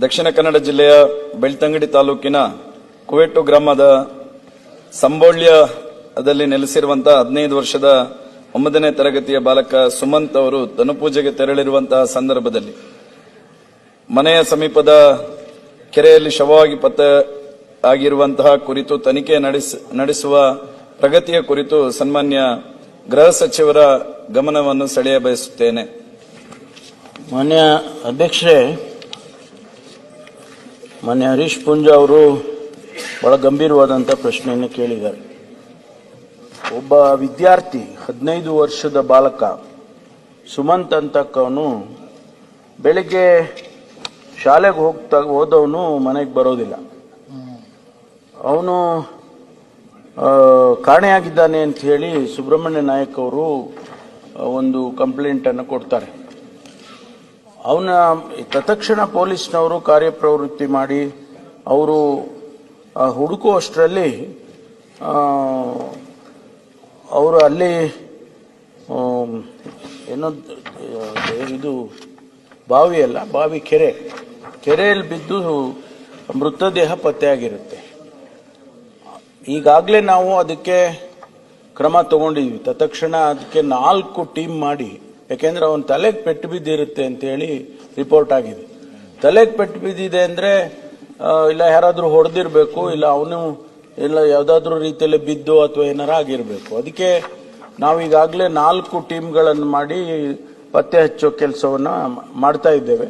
ದಕ್ಷಿಣ ಕನ್ನಡ ಜಿಲ್ಲೆಯ ಬೆಳ್ತಂಗಡಿ ತಾಲೂಕಿನ ಕುವೆಟ್ಟು ಗ್ರಾಮದ ಸಂಬೋಳ್ಯದಲ್ಲಿ ನೆಲೆಸಿರುವಂತಹ 15 ವರ್ಷದ 9ನೇ ತರಗತಿಯ ಬಾಲಕ ಸುಮಂತ್ ಅವರು ಧನುಪೂಜೆಗೆ ತೆರಳಿರುವಂತಹ ಸಂದರ್ಭದಲ್ಲಿ ಮನೆಯ ಸಮೀಪದ ಕೆರೆಯಲ್ಲಿ ಶವವಾಗಿ ಪತ್ತೆ ಆಗಿರುವಂತಹ ಕುರಿತು ತನಿಖೆ ನಡೆಸುವ ಪ್ರಗತಿಯ ಕುರಿತು ಸನ್ಮಾನ್ಯ ಗೃಹ ಸಚಿವರ ಗಮನವನ್ನು ಸೆಳೆಯ ಬಯಸುತ್ತೇನೆ. ಮಾನ್ಯ ಅಧ್ಯಕ್ಷರೇ, ಮಾನ್ಯ ಹರೀಶ್ ಪುಂಜ ಅವರು ಬಹಳ ಗಂಭೀರವಾದಂಥ ಪ್ರಶ್ನೆಯನ್ನು ಕೇಳಿದ್ದಾರೆ. ಒಬ್ಬ ವಿದ್ಯಾರ್ಥಿ 15 ವರ್ಷದ ಬಾಲಕ ಸುಮಂತ್ ಅಂತಕ್ಕವನು ಬೆಳಿಗ್ಗೆ ಶಾಲೆಗೆ ಹೋದವನು ಮನೆಗೆ ಬರೋದಿಲ್ಲ. ಅವನು ಕಾಣೆಯಾಗಿದ್ದಾನೆ ಅಂತ ಹೇಳಿ ಸುಬ್ರಹ್ಮಣ್ಯ ನಾಯಕ್ ಅವರು ಒಂದು ಕಂಪ್ಲೇಂಟ್ ಅನ್ನು ಕೊಡ್ತಾರೆ. ಅವನ ತತ್ಕ್ಷಣ ಪೊಲೀಸ್ನವರು ಕಾರ್ಯಪ್ರವೃತ್ತಿ ಮಾಡಿ ಅವರು ಹುಡುಕುವಷ್ಟರಲ್ಲಿ ಅವರು ಅಲ್ಲಿ ಏನೋ ಇದು ಬಾವಿ ಕೆರೆಯಲ್ಲಿ ಬಿದ್ದು ಮೃತದೇಹ ಪತ್ತೆಯಾಗಿರುತ್ತೆ. ಈಗಾಗಲೇ ನಾವು ಅದಕ್ಕೆ ಕ್ರಮ ತಗೊಂಡಿದ್ವಿ. ತತ್ಕ್ಷಣ ಅದಕ್ಕೆ 4 ಟೀಮ್ ಮಾಡಿ, ಯಾಕೆಂದ್ರೆ ಅವನ ತಲೆಗೆ ಪೆಟ್ಟು ಬಿದ್ದಿರುತ್ತೆ ಅಂತ ಹೇಳಿ ರಿಪೋರ್ಟ್ ಆಗಿದೆ. ತಲೆಗೆ ಪೆಟ್ಟು ಬಿದ್ದಿದೆ ಅಂದ್ರೆ ಇಲ್ಲ ಯಾರಾದ್ರೂ ಹೊಡೆದಿರ್ಬೇಕು, ಇಲ್ಲ ಅವನು ಇಲ್ಲ ಯಾವ್ದಾದ್ರು ರೀತಿಯಲ್ಲಿ ಬಿದ್ದು ಅಥವಾ ಏನಾರ ಆಗಿರ್ಬೇಕು. ಅದಕ್ಕೆ ನಾವು ಈಗಾಗಲೇ 4 ಟೀಮ್ಗಳನ್ನು ಮಾಡಿ ಪತ್ತೆ ಹಚ್ಚೋ ಕೆಲಸವನ್ನ ಮಾಡ್ತಾ ಇದ್ದೇವೆ.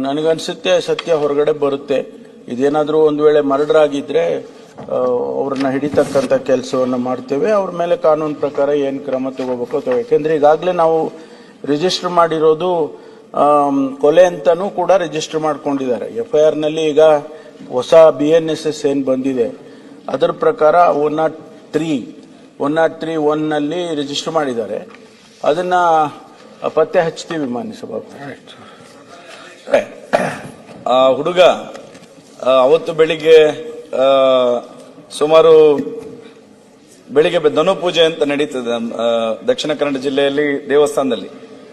ನನಗನ್ಸುತ್ತೆ ಸತ್ಯ ಹೊರಗಡೆ ಬರುತ್ತೆ. ಇದೇನಾದ್ರೂ ಒಂದು ವೇಳೆ ಮರ್ಡರ್ ಆಗಿದ್ರೆ ಅವ್ರನ್ನ ಹಿಡಿತಕ್ಕಂಥ ಕೆಲಸವನ್ನು ಮಾಡ್ತೇವೆ. ಅವ್ರ ಮೇಲೆ ಕಾನೂನು ಪ್ರಕಾರ ಏನು ಕ್ರಮ ತಗೋಬೇಕು ಅಥವಾ, ಯಾಕೆಂದ್ರೆ ಈಗಾಗಲೇ ನಾವು ರಿಜಿಸ್ಟರ್ ಮಾಡಿರೋದು ಕೊಲೆ ಅಂತಾನೂ ಕೂಡ ರಿಜಿಸ್ಟರ್ ಮಾಡ್ಕೊಂಡಿದ್ದಾರೆ. FIR ನಲ್ಲಿ ಈಗ ಹೊಸ BNSS ಏನ್ ಬಂದಿದೆ ಅದರ ಪ್ರಕಾರ 103(1) ನಲ್ಲಿ ರಿಜಿಸ್ಟರ್ ಮಾಡಿದ್ದಾರೆ. ಅದನ್ನ ಪತ್ತೆ ಹಚ್ತೀವಿ ಮಾನ್ಯ ಸಭಾಪತಿ. ಆ ಹುಡುಗ ಅವತ್ತು ಬೆಳಿಗ್ಗೆ ಸುಮಾರು ಬೆಳಿಗ್ಗೆ ಧನುಪೂಜೆ ಅಂತ ನಡೀತದೆ ದಕ್ಷಿಣ ಕನ್ನಡ ಜಿಲ್ಲೆಯಲ್ಲಿ ದೇವಸ್ಥಾನದಲ್ಲಿ.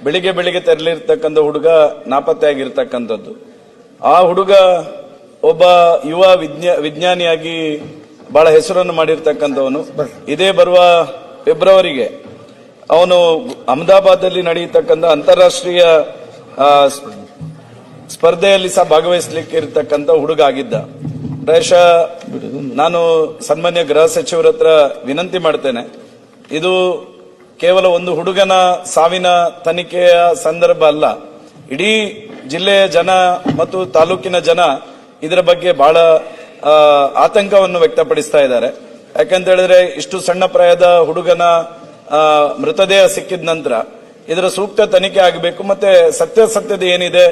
ಬೆಳಿಗ್ಗೆ ತೆರಳಿರ್ತಕ್ಕಂಥ ಹುಡುಗ ನಾಪತ್ತೆ ಆಗಿರ್ತಕ್ಕಂಥದ್ದು. ಆ ಹುಡುಗ ಒಬ್ಬ ಯುವ ವಿಜ್ಞಾನಿಯಾಗಿ ಬಹಳ ಹೆಸರನ್ನು ಮಾಡಿರ್ತಕ್ಕಂಥವನು. ಇದೇ ಬರುವ ಫೆಬ್ರವರಿಗೆ ಅವನು ಅಹಮದಾಬಾದ್ನಲ್ಲಿ ನಡೆಯತಕ್ಕಂಥ ಅಂತಾರಾಷ್ಟ್ರೀಯ ಸ್ಪರ್ಧೆಯಲ್ಲಿ ಸಹ ಭಾಗವಹಿಸಲಿಕ್ಕೆ ಇರತಕ್ಕಂಥ ಹುಡುಗ ಆಗಿದ್ದ. ಪ್ರಾಯಶಃ ನಾನು ಸನ್ಮಾನ್ಯ ಗೃಹ ಸಚಿವರ ಹತ್ರ ವಿನಂತಿ ಮಾಡ್ತೇನೆ, ಇದು ಕೇವಲ ಒಂದು ಹುಡುಗನ ಸಾವಿನ ತನಿಖೆಯ ಸಂದರ್ಭ ಅಲ್ಲ. ಇಡೀ ಜಿಲ್ಲೆಯ ಜನ ಮತ್ತು ತಾಲೂಕಿನ ಜನ ಇದರ ಬಗ್ಗೆ ಬಹಳ ಆತಂಕವನ್ನು ವ್ಯಕ್ತಪಡಿಸ್ತಾ ಇದ್ದಾರೆ. ಯಾಕಂತ ಹೇಳಿದ್ರೆ ಇಷ್ಟು ಸಣ್ಣ ಪ್ರಾಯದ ಹುಡುಗನ ಮೃತದೇಹ ಸಿಕ್ಕಿದ ನಂತರ ಇದರ ಸೂಕ್ತ ತನಿಖೆ ಆಗಬೇಕು, ಮತ್ತೆ ಸತ್ಯಾಸತ್ಯತೆ ಏನಿದೆ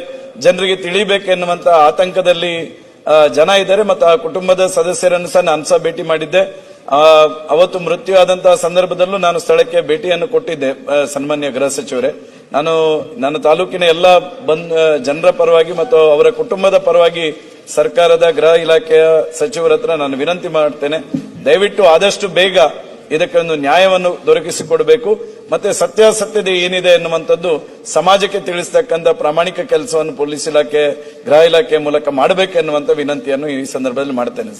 ಜನರಿಗೆ ತಿಳಿಬೇಕೆನ್ನುವಂತ ಆತಂಕದಲ್ಲಿ ಜನ ಇದ್ದಾರೆ. ಮತ್ತು ಆ ಕುಟುಂಬದ ಸದಸ್ಯರನ್ನು ಸಹ ನಾನು ಸಹ ಭೇಟಿ ಮಾಡಿದ್ದೆ. ಅವತ್ತು ಮೃತ್ಯು ಆದಂತಹ ಸಂದರ್ಭದಲ್ಲೂ ನಾನು ಸ್ಥಳಕ್ಕೆ ಭೇಟಿಯನ್ನು ಕೊಟ್ಟಿದ್ದೆ. ಸನ್ಮಾನ್ಯ ಗೃಹ ಸಚಿವರೇ, ನಾನು ನನ್ನ ತಾಲೂಕಿನ ಎಲ್ಲ ಜನರ ಪರವಾಗಿ ಮತ್ತು ಅವರ ಕುಟುಂಬದ ಪರವಾಗಿ ಸರ್ಕಾರದ ಗೃಹ ಇಲಾಖೆಯ ಸಚಿವರ ಹತ್ರ ನಾನು ವಿನಂತಿ ಮಾಡ್ತೇನೆ, ದಯವಿಟ್ಟು ಆದಷ್ಟು ಬೇಗ ಇದಕ್ಕೊಂದು ನ್ಯಾಯವನ್ನು ದೊರಕಿಸಿಕೊಡಬೇಕು. ಮತ್ತೆ ಸತ್ಯಾಸತ್ಯತೆ ಏನಿದೆ ಎನ್ನುವಂಥದ್ದು ಸಮಾಜಕ್ಕೆ ತಿಳಿಸತಕ್ಕಂಥ ಪ್ರಾಮಾಣಿಕ ಕೆಲಸವನ್ನು ಪೊಲೀಸ್ ಇಲಾಖೆ, ಗೃಹ ಇಲಾಖೆ ಮೂಲಕ ಮಾಡಬೇಕೆನ್ನುವಂಥ ವಿನಂತಿಯನ್ನು ಈ ಸಂದರ್ಭದಲ್ಲಿ ಮಾಡ್ತೇನೆ.